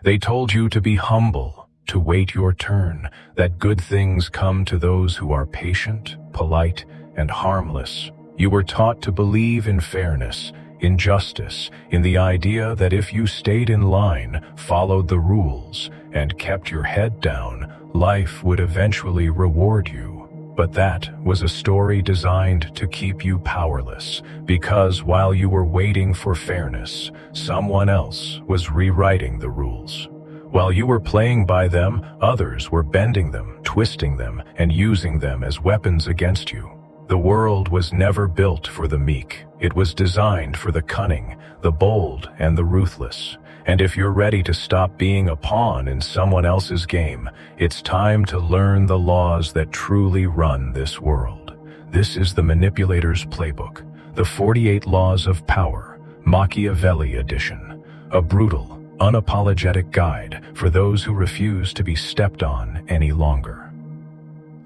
They told you to be humble, to wait your turn, that good things come to those who are patient, polite, and harmless. You were taught to believe in fairness, in justice, in the idea that if you stayed in line, followed the rules, and kept your head down, life would eventually reward you. But that was a story designed to keep you powerless, because while you were waiting for fairness, someone else was rewriting the rules. While you were playing by them, others were bending them, twisting them, and using them as weapons against you. The world was never built for the meek. It was designed for the cunning, the bold, and the ruthless. And if you're ready to stop being a pawn in someone else's game, it's time to learn the laws that truly run this world. This is the Manipulator's Playbook, the 48 Laws of Power, Machiavelli Edition, a brutal, unapologetic guide for those who refuse to be stepped on any longer.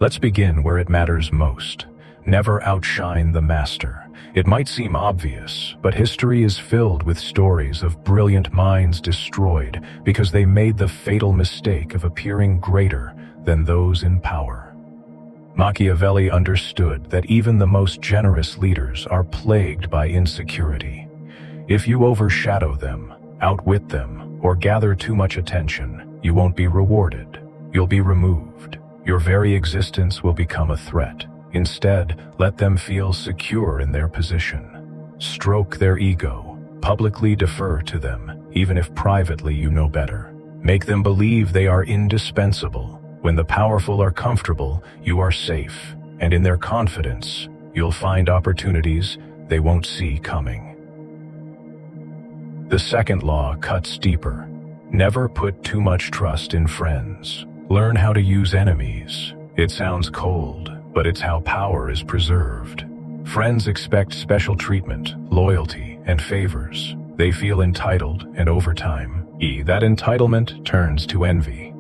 Let's begin where it matters most. Never outshine the master. It might seem obvious, but history is filled with stories of brilliant minds destroyed because they made the fatal mistake of appearing greater than those in power. Machiavelli understood that even the most generous leaders are plagued by insecurity. If you overshadow them, outwit them, or gather too much attention, you won't be rewarded. You'll be removed. Your very existence will become a threat. Instead, let them feel secure in their position. Stroke their ego. Publicly defer to them, even if privately you know better. Make them believe they are indispensable. When the powerful are comfortable, you are safe. And in their confidence, you'll find opportunities they won't see coming. The second law cuts deeper. Never put too much trust in friends. Learn how to use enemies. It sounds cold, but it's how power is preserved. Friends expect special treatment, loyalty, and favors. They feel entitled, and over time, that entitlement turns to envy.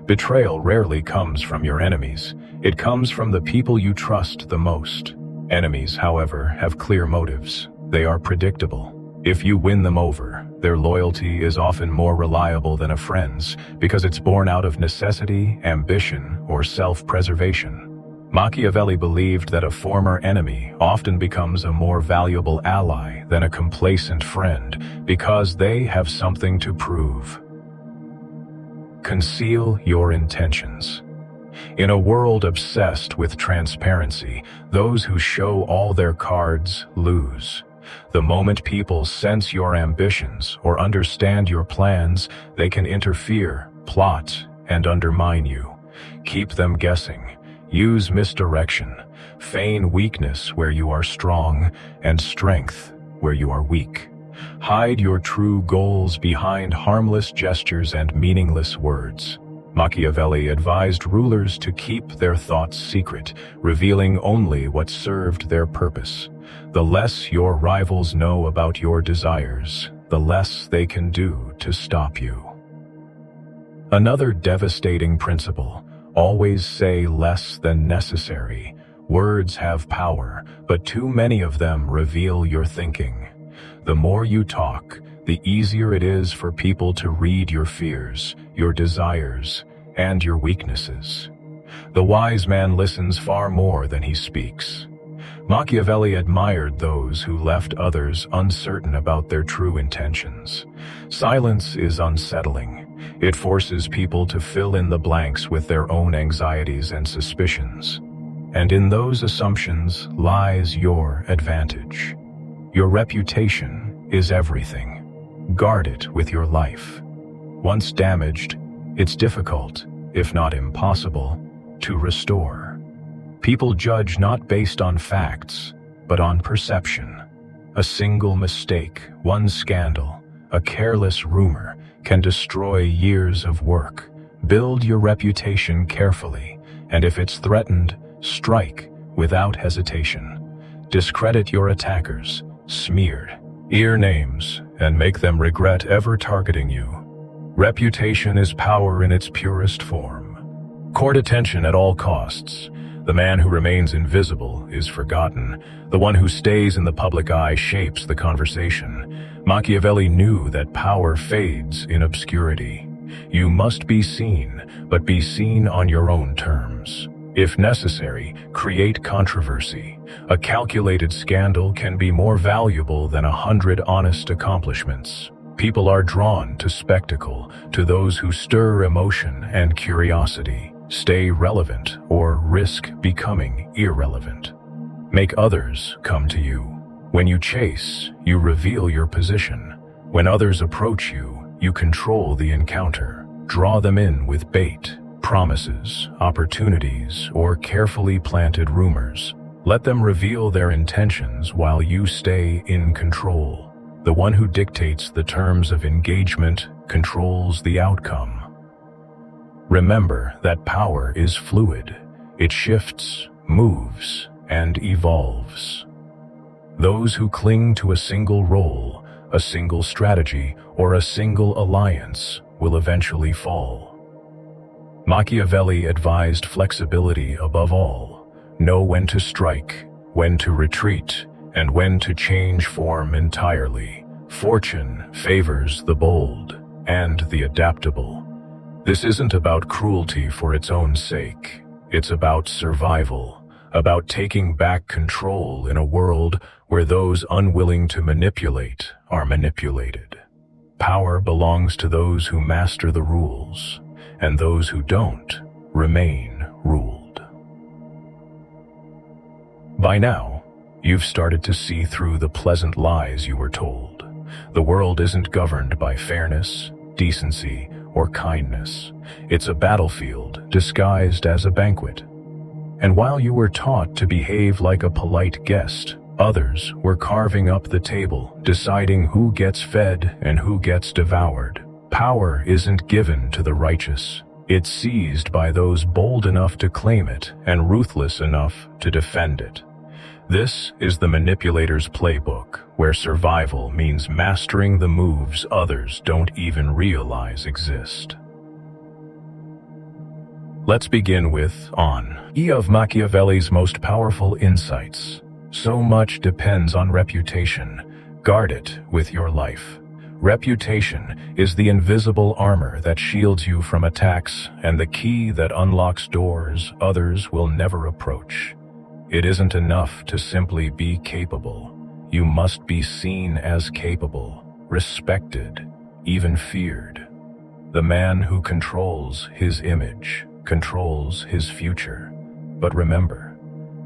Betrayal rarely comes from your enemies. It comes from the people you trust the most. Enemies, however, have clear motives. They are predictable. If you win them over, their loyalty is often more reliable than a friend's because it's born out of necessity, ambition, or self-preservation. Machiavelli believed that a former enemy often becomes a more valuable ally than a complacent friend because they have something to prove. Conceal your intentions. In a world obsessed with transparency, those who show all their cards lose. The moment people sense your ambitions or understand your plans, they can interfere, plot, and undermine you. Keep them guessing. Use misdirection. Feign weakness where you are strong, and strength where you are weak. Hide your true goals behind harmless gestures and meaningless words. Machiavelli advised rulers to keep their thoughts secret, revealing only what served their purpose. The less your rivals know about your desires, the less they can do to stop you. Another devastating principle: always say less than necessary. Words have power, but too many of them reveal your thinking. The more you talk, the easier it is for people to read your fears, your desires, and your weaknesses. The wise man listens far more than he speaks. Machiavelli admired those who left others uncertain about their true intentions. Silence is unsettling. It forces people to fill in the blanks with their own anxieties and suspicions. And in those assumptions lies your advantage. Your reputation is everything. Guard it with your life. Once damaged, it's difficult, if not impossible, to restore. People judge not based on facts, but on perception. A single mistake, one scandal, a careless rumor can destroy years of work. Build your reputation carefully, and if it's threatened, strike without hesitation. Discredit your attackers, smeared ear names, and make them regret ever targeting you. Reputation is power in its purest form. Court attention at all costs. The man who remains invisible is forgotten. The one who stays in the public eye shapes the conversation. Machiavelli knew that power fades in obscurity. You must be seen, but be seen on your own terms. If necessary, create controversy. A calculated scandal can be more valuable than 100 honest accomplishments. People are drawn to spectacle, to those who stir emotion and curiosity. Stay relevant or risk becoming irrelevant. Make others come to you. When you chase, you reveal your position. When others approach you, you control the encounter. Draw them in with bait, promises, opportunities, or carefully planted rumors. Let them reveal their intentions while you stay in control. The one who dictates the terms of engagement controls the outcome. Remember that power is fluid. It shifts, moves, and evolves. Those who cling to a single role, a single strategy, or a single alliance will eventually fall. Machiavelli advised flexibility above all. Know when to strike, when to retreat, and when to change form entirely. Fortune favors the bold and the adaptable. This isn't about cruelty for its own sake. It's about survival, about taking back control in a world where those unwilling to manipulate are manipulated. Power belongs to those who master the rules, and those who don't remain ruled. By now, you've started to see through the pleasant lies you were told. The world isn't governed by fairness, decency, or kindness. It's a battlefield disguised as a banquet. And while you were taught to behave like a polite guest, others were carving up the table, deciding who gets fed and who gets devoured. Power isn't given to the righteous. It's seized by those bold enough to claim it and ruthless enough to defend it. This is the manipulator's playbook, where survival means mastering the moves others don't even realize exist. Let's begin with one of Machiavelli's most powerful insights. So much depends on reputation. Guard it with your life. Reputation is the invisible armor that shields you from attacks and the key that unlocks doors others will never approach. It isn't enough to simply be capable. You must be seen as capable, respected, even feared. The man who controls his image controls his future. But remember,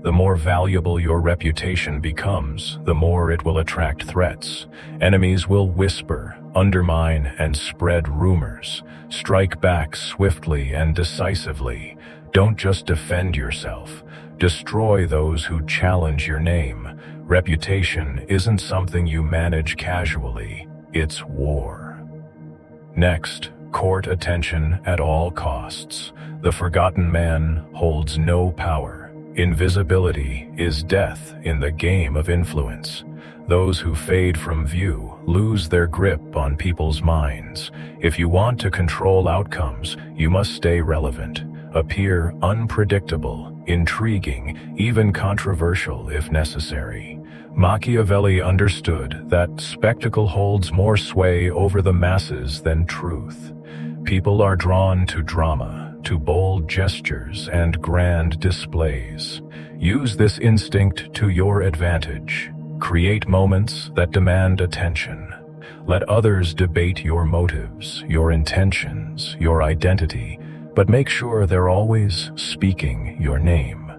the more valuable your reputation becomes, the more it will attract threats. Enemies will whisper, undermine, and spread rumors. Strike back swiftly and decisively. Don't just defend yourself. Destroy those who challenge your name. Reputation isn't something you manage casually. It's war. Next, court attention at all costs. The forgotten man holds no power. Invisibility is death in the game of influence. Those who fade from view lose their grip on people's minds. If you want to control outcomes, you must stay relevant. Appear unpredictable, intriguing, even controversial if necessary. Machiavelli understood that spectacle holds more sway over the masses than truth. People are drawn to drama, to bold gestures and grand displays. Use this instinct to your advantage. Create moments that demand attention. Let others debate your motives, your intentions, your identity, but make sure they're always speaking your name.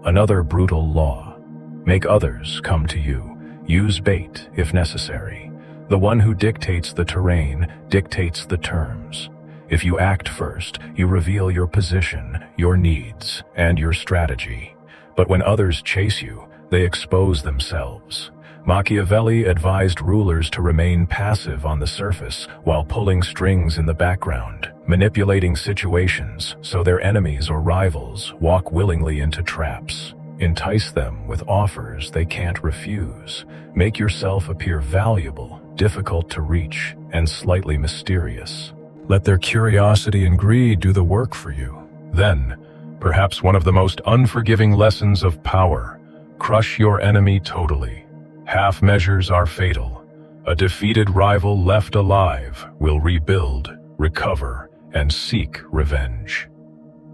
Another brutal law: make others come to you. Use bait if necessary. The one who dictates the terrain dictates the terms. If you act first, you reveal your position, your needs, and your strategy. But when others chase you, they expose themselves. Machiavelli advised rulers to remain passive on the surface while pulling strings in the background, manipulating situations so their enemies or rivals walk willingly into traps. Entice them with offers they can't refuse. Make yourself appear valuable, difficult to reach, and slightly mysterious. Let their curiosity and greed do the work for you. Then, perhaps one of the most unforgiving lessons of power: crush your enemy totally. Half measures are fatal. A defeated rival left alive will rebuild recover, and seek revenge.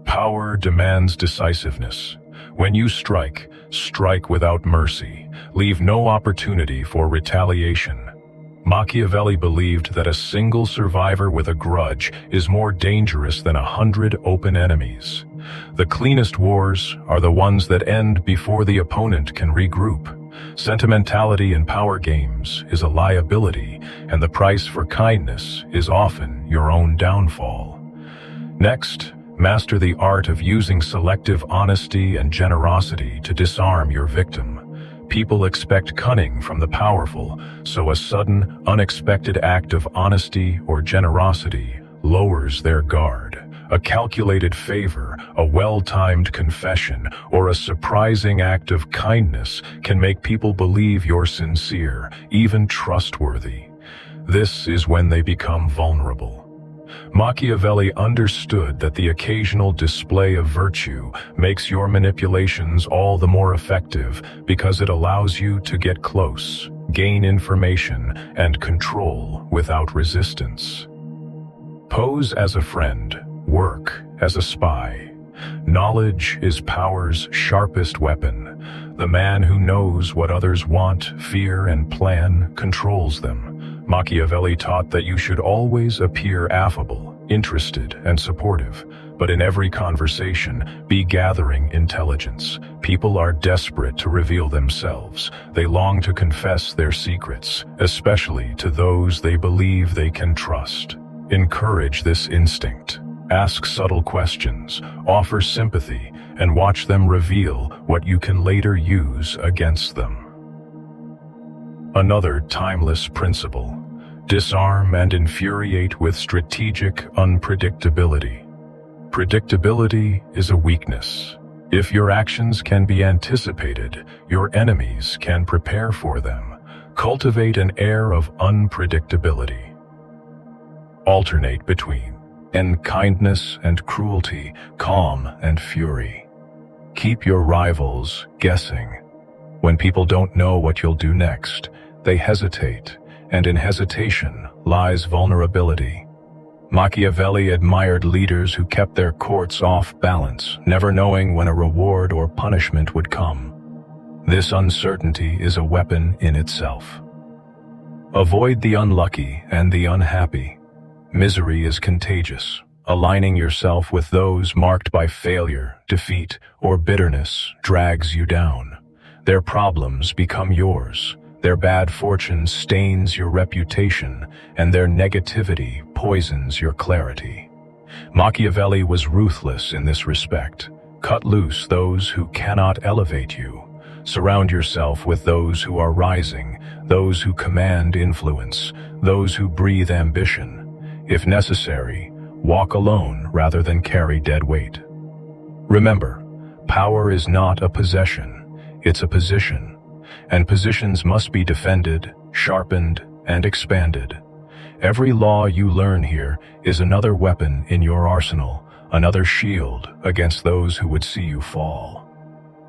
Power demands decisiveness. When you strike, strike without mercy. Leave no opportunity for retaliation. Machiavelli believed that a single survivor with a grudge is more dangerous than 100 open enemies. The cleanest wars are the ones that end before the opponent can regroup. Sentimentality in power games is a liability, and the price for kindness is often your own downfall. Next, master the art of using selective honesty and generosity to disarm your victim. People expect cunning from the powerful, so a sudden, unexpected act of honesty or generosity lowers their guard. A calculated favor, a well-timed confession, or a surprising act of kindness can make people believe you're sincere, even trustworthy. This is when they become vulnerable. Machiavelli understood that the occasional display of virtue makes your manipulations all the more effective because it allows you to get close, gain information, and control without resistance. Pose as a friend, work as a spy. Knowledge is power's sharpest weapon. The man who knows what others want, fear, and plan controls them. Machiavelli taught that you should always appear affable, interested, and supportive, but in every conversation, be gathering intelligence. People are desperate to reveal themselves. They long to confess their secrets, especially to those they believe they can trust. Encourage this instinct. Ask subtle questions, offer sympathy, and watch them reveal what you can later use against them. Another timeless principle: disarm and infuriate with strategic unpredictability. Predictability is a weakness. If your actions can be anticipated, your enemies can prepare for them. Cultivate an air of unpredictability. Alternate between kindness and cruelty, calm and fury. Keep your rivals guessing. When people don't know what you'll do next, they hesitate, and in hesitation lies vulnerability. Machiavelli admired leaders who kept their courts off balance, never knowing when a reward or punishment would come. This uncertainty is a weapon in itself. Avoid the unlucky and the unhappy. Misery is contagious. Aligning yourself with those marked by failure, defeat, or bitterness drags you down. Their problems become yours. Their bad fortune stains your reputation, and their negativity poisons your clarity. Machiavelli was ruthless in this respect. Cut loose those who cannot elevate you. Surround yourself with those who are rising, those who command influence, those who breathe ambition. If necessary, walk alone rather than carry dead weight. Remember, power is not a possession, it's a position, and positions must be defended, sharpened, and expanded. Every law you learn here is another weapon in your arsenal, another shield against those who would see you fall.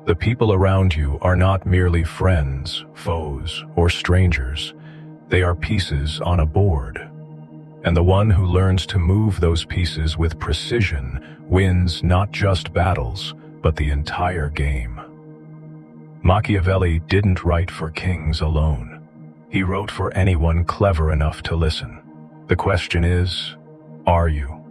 The people around you are not merely friends, foes, or strangers. They are pieces on a board. And the one who learns to move those pieces with precision wins not just battles, but the entire game. Machiavelli didn't write for kings alone. He wrote for anyone clever enough to listen. The question is, are you?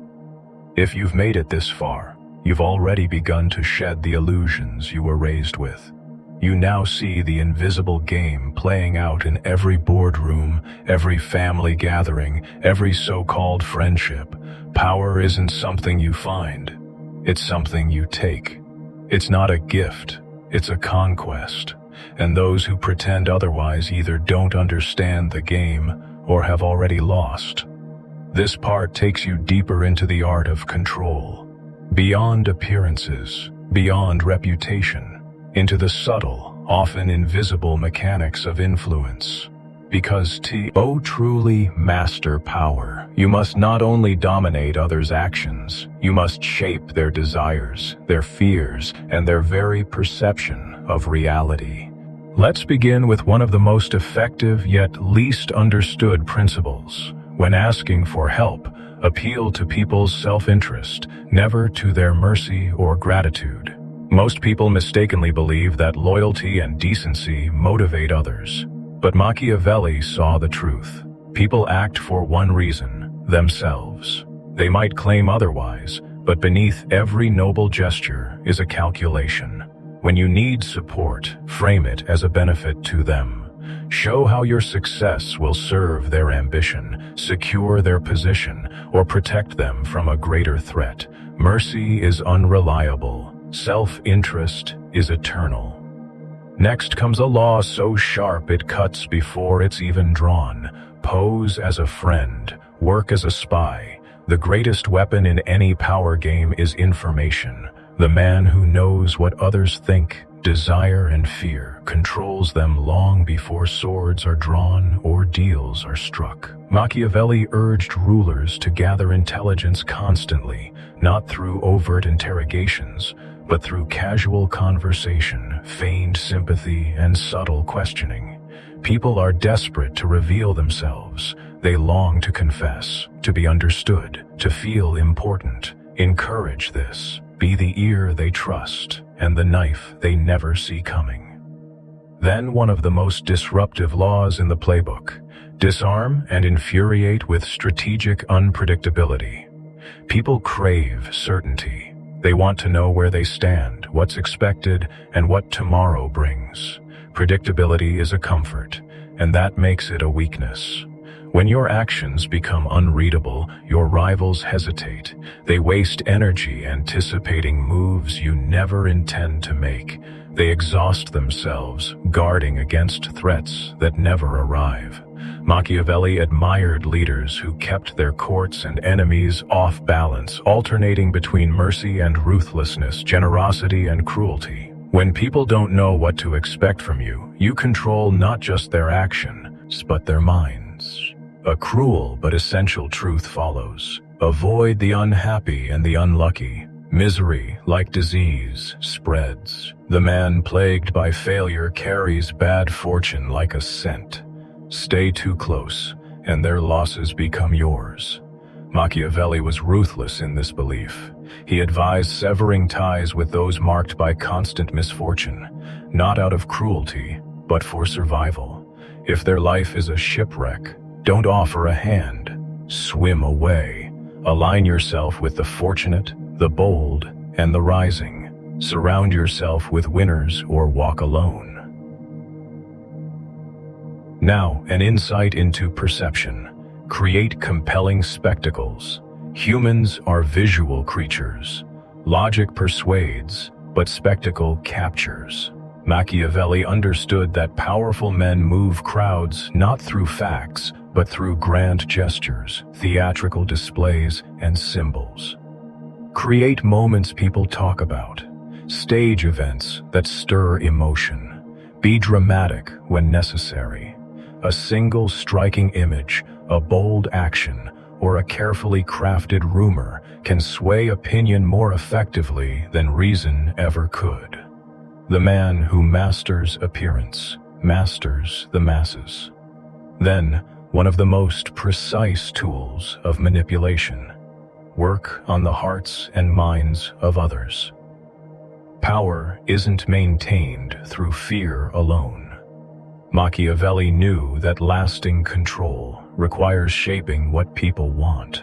If you've made it this far, you've already begun to shed the illusions you were raised with. You now see the invisible game playing out in every boardroom, every family gathering, every so-called friendship. Power isn't something you find. It's something you take. It's not a gift. It's a conquest. And those who pretend otherwise either don't understand the game or have already lost. This part takes you deeper into the art of control. Beyond appearances, beyond reputation, into the subtle, often invisible mechanics of influence. Because to truly master power, you must not only dominate others' actions, you must shape their desires, their fears, and their very perception of reality. Let's begin with one of the most effective yet least understood principles. When asking for help, appeal to people's self-interest, never to their mercy or gratitude. Most people mistakenly believe that loyalty and decency motivate others. But Machiavelli saw the truth. People act for one reason: themselves. They might claim otherwise, but beneath every noble gesture is a calculation. When you need support, frame it as a benefit to them. Show how your success will serve their ambition, secure their position, or protect them from a greater threat. Mercy is unreliable. Self-interest is eternal. Next comes a law so sharp it cuts before it's even drawn. Pose as a friend. Work as a spy. The greatest weapon in any power game is information. The man who knows what others think, desire, and fear controls them long before swords are drawn or deals are struck. Machiavelli urged rulers to gather intelligence constantly, not through overt interrogations, but through casual conversation, feigned sympathy, and subtle questioning. People are desperate to reveal themselves. They long to confess, to be understood, to feel important. Encourage this. Be the ear they trust, and the knife they never see coming. Then one of the most disruptive laws in the playbook: disarm and infuriate with strategic unpredictability. People crave certainty. They want to know where they stand, what's expected, and what tomorrow brings. Predictability is a comfort, and that makes it a weakness. When your actions become unreadable, your rivals hesitate. They waste energy anticipating moves you never intend to make. They exhaust themselves, guarding against threats that never arrive. Machiavelli admired leaders who kept their courts and enemies off balance, alternating between mercy and ruthlessness, generosity and cruelty. When people don't know what to expect from you, you control not just their actions, but their minds. A cruel but essential truth follows. Avoid the unhappy and the unlucky. Misery, like disease, spreads. The man plagued by failure carries bad fortune like a scent. Stay too close, and their losses become yours. Machiavelli was ruthless in this belief. He advised severing ties with those marked by constant misfortune, not out of cruelty, but for survival. If their life is a shipwreck, don't offer a hand. Swim away. Align yourself with the fortunate, the bold, and the rising. Surround yourself with winners or walk alone. Now, an insight into perception. Create compelling spectacles. Humans are visual creatures. Logic persuades, but spectacle captures. Machiavelli understood that powerful men move crowds not through facts, but through grand gestures, theatrical displays, and symbols. Create moments people talk about. Stage events that stir emotion. Be dramatic when necessary. A single striking image, a bold action, or a carefully crafted rumor can sway opinion more effectively than reason ever could. The man who masters appearance masters the masses. Then, one of the most precise tools of manipulation. Work on the hearts and minds of others. Power isn't maintained through fear alone. Machiavelli knew that lasting control requires shaping what people want.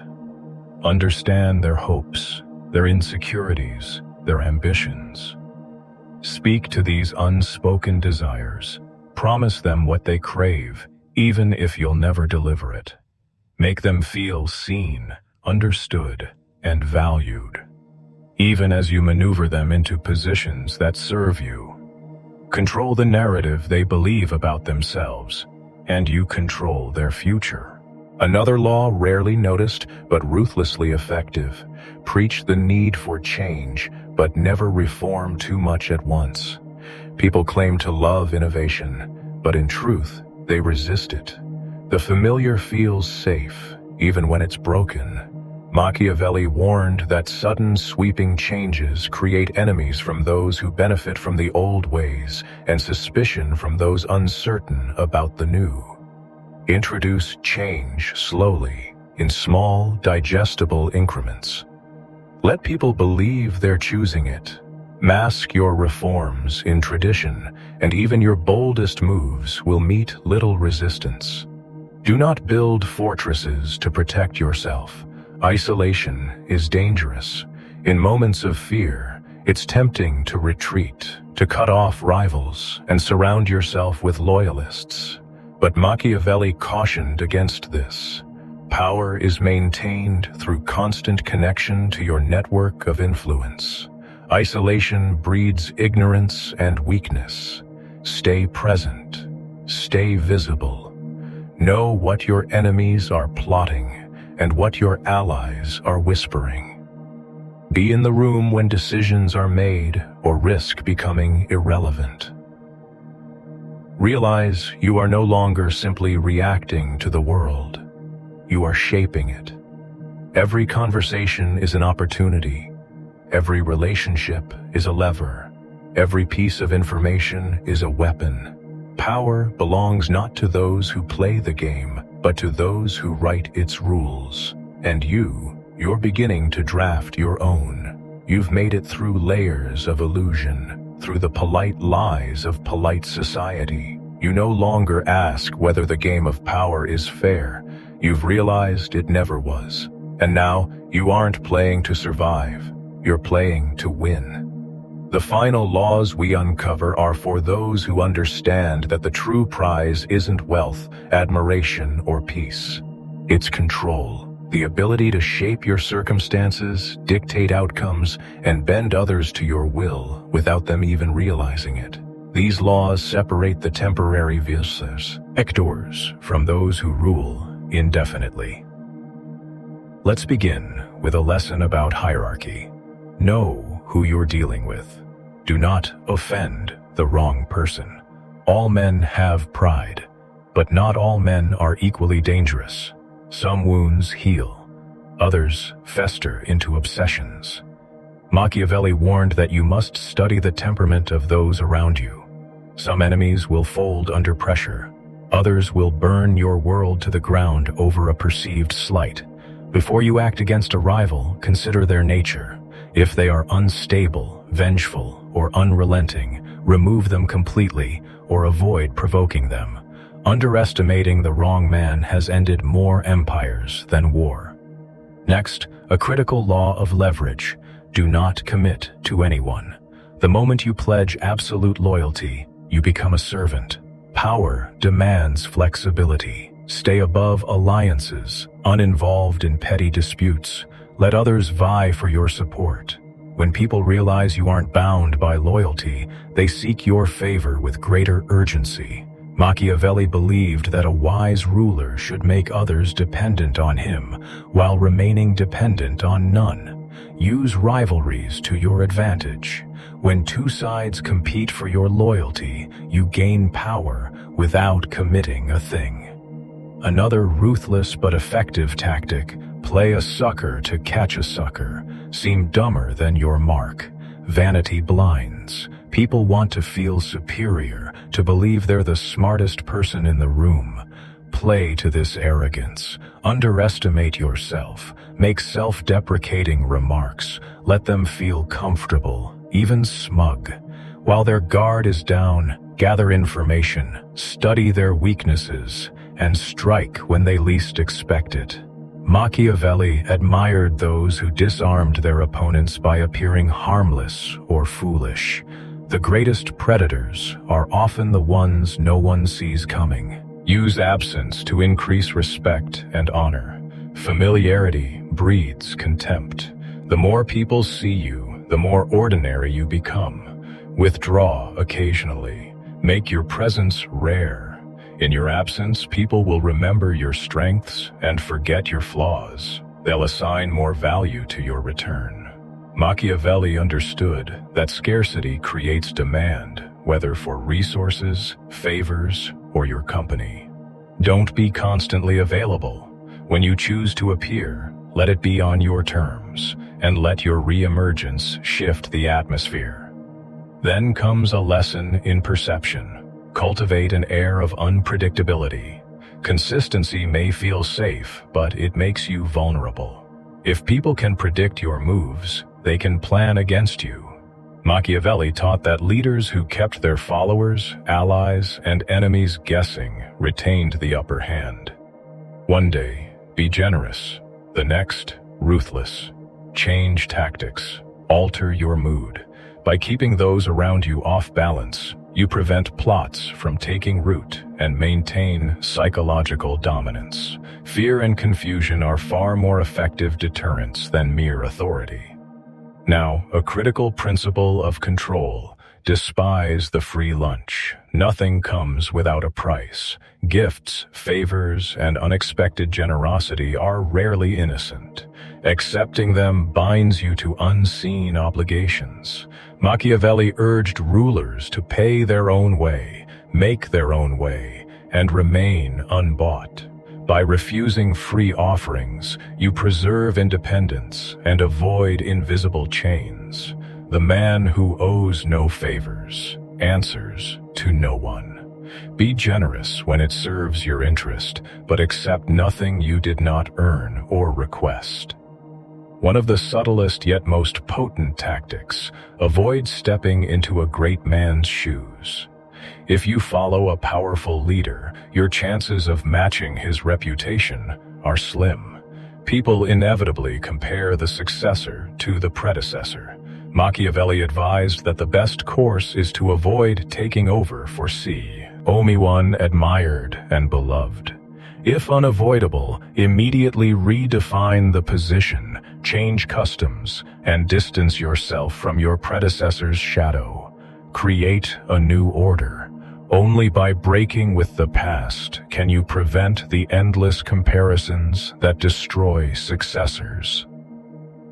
Understand their hopes, their insecurities, their ambitions. Speak to these unspoken desires. Promise them what they crave, even if you'll never deliver it. Make them feel seen, understood, and valued, even as you maneuver them into positions that serve you. Control the narrative they believe about themselves, and you control their future. Another law rarely noticed, but ruthlessly effective. Preach the need for change, but never reform too much at once. People claim to love innovation, but in truth, they resist it. The familiar feels safe, even when it's broken. Machiavelli warned that sudden sweeping changes create enemies from those who benefit from the old ways and suspicion from those uncertain about the new. Introduce change slowly, in small, digestible increments. Let people believe they're choosing it. Mask your reforms in tradition, and even your boldest moves will meet little resistance. Do not build fortresses to protect yourself. Isolation is dangerous. In moments of fear, it's tempting to retreat, to cut off rivals, and surround yourself with loyalists. But Machiavelli cautioned against this. Power is maintained through constant connection to your network of influence. Isolation breeds ignorance and weakness. Stay present. Stay visible. Know what your enemies are plotting and what your allies are whispering. Be in the room when decisions are made or risk becoming irrelevant. Realize you are no longer simply reacting to the world. You are shaping it. Every conversation is an opportunity. Every relationship is a lever. Every piece of information is a weapon. Power belongs not to those who play the game, but to those who write its rules. And you're beginning to draft your own. You've made it through layers of illusion, through the polite lies of polite society. You no longer ask whether the game of power is fair. You've realized it never was. And now, you aren't playing to survive. You're playing to win. The final laws we uncover are for those who understand that the true prize isn't wealth, admiration, or peace. It's control, the ability to shape your circumstances, dictate outcomes, and bend others to your will without them even realizing it. These laws separate the temporary visas, actors, from those who rule indefinitely. Let's begin with a lesson about hierarchy. Know who you're dealing with. Do not offend the wrong person. All men have pride, but not all men are equally dangerous. Some wounds heal, others fester into obsessions. Machiavelli warned that you must study the temperament of those around you. Some enemies will fold under pressure. Others will burn your world to the ground over a perceived slight. Before you act against a rival, consider their nature. If they are unstable, vengeful, or unrelenting, remove them completely or avoid provoking them. Underestimating the wrong man has ended more empires than war. Next, a critical law of leverage. Do not commit to anyone. The moment you pledge absolute loyalty, you become a servant. Power demands flexibility. Stay above alliances, uninvolved in petty disputes. Let others vie for your support. When people realize you aren't bound by loyalty, they seek your favor with greater urgency. Machiavelli believed that a wise ruler should make others dependent on him, while remaining dependent on none. Use rivalries to your advantage. When two sides compete for your loyalty, you gain power without committing a thing. Another ruthless but effective tactic: play a sucker to catch a sucker. Seem dumber than your mark. Vanity blinds. People want to feel superior, to believe they're the smartest person in the room. Play to this arrogance. Underestimate yourself. Make self-deprecating remarks. Let them feel comfortable, even smug. While their guard is down, gather information, study their weaknesses, and strike when they least expect it. Machiavelli admired those who disarmed their opponents by appearing harmless or foolish. The greatest predators are often the ones no one sees coming. Use absence to increase respect and honor. Familiarity breeds contempt. The more people see you, the more ordinary you become. Withdraw occasionally. Make your presence rare. In your absence, people will remember your strengths and forget your flaws. They'll assign more value to your return. Machiavelli understood that scarcity creates demand, whether for resources, favors, or your company. Don't be constantly available. When you choose to appear, let it be on your terms, and let your reemergence shift the atmosphere. Then comes a lesson in perception. Cultivate an air of unpredictability. Consistency may feel safe, but it makes you vulnerable. If people can predict your moves, they can plan against you. Machiavelli taught that leaders who kept their followers, allies, and enemies guessing retained the upper hand. One day, be generous. The next, ruthless. Change tactics. Alter your mood. By keeping those around you off balance, you prevent plots from taking root and maintain psychological dominance. Fear and confusion are far more effective deterrents than mere authority. Now, a critical principle of control. Despise the free lunch. Nothing comes without a price. Gifts, favors, and unexpected generosity are rarely innocent. Accepting them binds you to unseen obligations. Machiavelli urged rulers to pay their own way, make their own way, and remain unbought. By refusing free offerings, you preserve independence and avoid invisible chains. The man who owes no favors answers to no one. Be generous when it serves your interest, but accept nothing you did not earn or request. One of the subtlest yet most potent tactics, avoid stepping into a great man's shoes. If you follow a powerful leader, your chances of matching his reputation are slim. People inevitably compare the successor to the predecessor. Machiavelli advised that the best course is to avoid taking over for one admired and beloved. If unavoidable, immediately redefine the position, change customs, and distance yourself from your predecessor's shadow. Create a new order. Only by breaking with the past can you prevent the endless comparisons that destroy successors.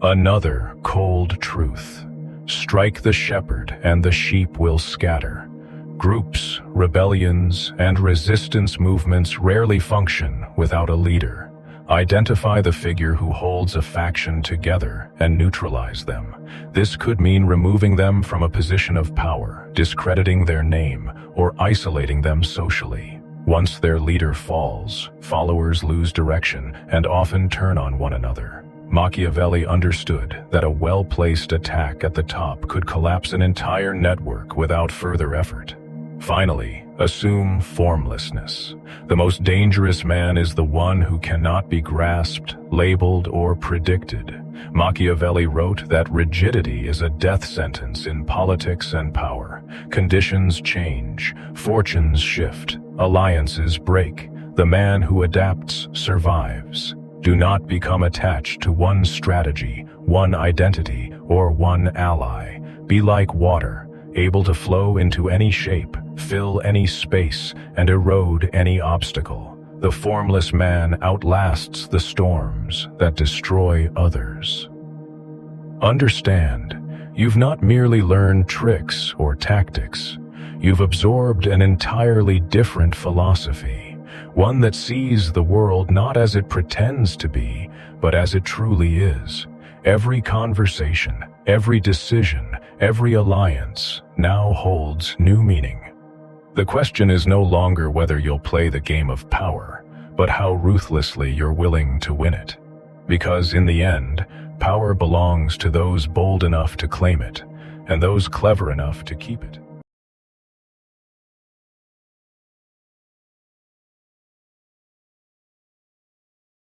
Another cold truth. Strike the shepherd and the sheep will scatter. Groups, rebellions, and resistance movements rarely function without a leader. Identify the figure who holds a faction together and neutralize them. This could mean removing them from a position of power, discrediting their name, or isolating them socially. Once their leader falls, followers lose direction and often turn on one another. Machiavelli understood that a well-placed attack at the top could collapse an entire network without further effort. Finally, assume formlessness. The most dangerous man is the one who cannot be grasped, labeled, or predicted. Machiavelli wrote that rigidity is a death sentence in politics and power. Conditions change, fortunes shift, alliances break. The man who adapts survives. Do not become attached to one strategy, one identity, or one ally. Be like water, able to flow into any shape, fill any space, and erode any obstacle. The formless man outlasts the storms that destroy others. Understand, you've not merely learned tricks or tactics. You've absorbed an entirely different philosophy. One that sees the world not as it pretends to be, but as it truly is. Every conversation, every decision, every alliance now holds new meaning. The question is no longer whether you'll play the game of power, but how ruthlessly you're willing to win it. Because in the end, power belongs to those bold enough to claim it, and those clever enough to keep it.